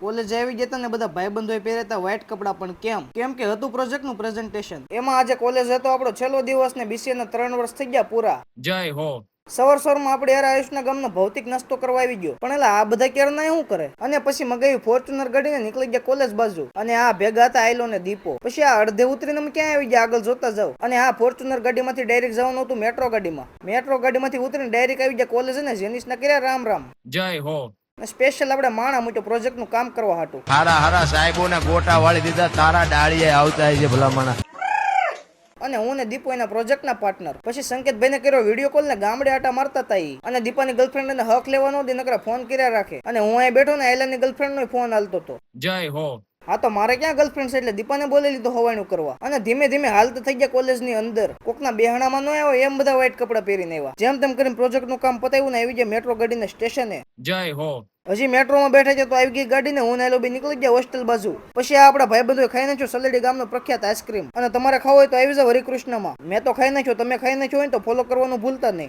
College આવી ગયા ને બધા ભાઈબંધોએ પહેરેતા વ્હાઈટ કપડા પણ કેમ કે હતું પ્રોજેક્ટ નું પ્રેઝન્ટેશન. એમાં આજે કોલેજ હતો આપણો છેલ્લો દિવસ ને બીસીએ ના 3 વર્ષ થઈ ગયા પૂરા. જય હો. સવારમાં આપણે યાર આયુષના ગામનો ભૌતિક નાસ્તો કરવા આવી ગયો, પણ એટલે આ બધા ક્યારે શું કરે. અને પછી મગાવી ફોર્ચ્યુનર ગાડીને નીકળી ગયા કોલેજ બાજુ. અને આ ભેગા હતા આયલો ને દીપો. પછી આ અડધે ઉતરીને અમે ક્યાં આવી ગયા આગળ જોતા જાવ. અને આ ફોર્ચ્યુનર ગાડીમાંથી ડાયરેક્ટ જવાનું હતું મેટ્રો ગાડીમાં. મેટ્રો ગાડીમાંથી ઉતરીને ડાયરેક્ટ આવી ગયા કોલેજ ને જેનિસ ના કર્યા રામ રામ. જય હો. સ્પેશિયલ આપણે માણા મૂક્યો પ્રોજેક્ટ નું કામ કરવા હાટું. હારા સાહેબો ને ગોટા વાળી દીધા, તારા ડાળીએ આવતા છે ભલા માણા. અને હું ને દીપો એના પ્રોજેક્ટ ના પાર્ટનર. પછી સંકેતભાઈ ને કર્યો વિડીયો કોલ ને ગામડે આટા મારતા હતા ઈ. અને દીપાની ગર્લફ્રેન્ડ ને હક લેવાનો દી નકરા ફોન કર્યા રાખે. અને હું અહીં બેઠો ને આયલાની ગર્લફ્રેન્ડ નો ફોન હાલતો હતો. જય હો. હા તો મારે ક્યાં ગર્લફ્રેન્ડ છે એટલે દીપાને બોલી લીધો હવાણું કરવા. અને ધીમે ધીમે હાલતા થઈ ગયા કોલેજ ની અંદર. કોકના બેહણામાં ન આવ્યો એમ બધા વ્હાઈટ કપડા પહેરીને આવ્યા. જેમ તેમ કરીને પ્રોજેક્ટ નું કામ પતાવ્યું ને આવી ગયા મેટ્રો ગાડીના સ્ટેશને. જય હો. હજી મેટ્રોમાં બેઠા છે તો આવી ગઈ ગાડી ને હું ને બી નીકળી ગયા હોસ્ટેલ બાજુ. પછી આ આપણા ભાઈબંધોએ ખાઈ નાખ્યો સલેડી ગામનો પ્રખ્યાત આઈસ્ક્રીમ. અને તમારે ખાવો હોય તો આવી જાવ હરિકૃષ્ણમાં. મેં તો ખાઈ નાખ્યો, તમે ખાઈ નાખ્યો હોય તો ફોલો કરવાનું ભૂલતા નહીં.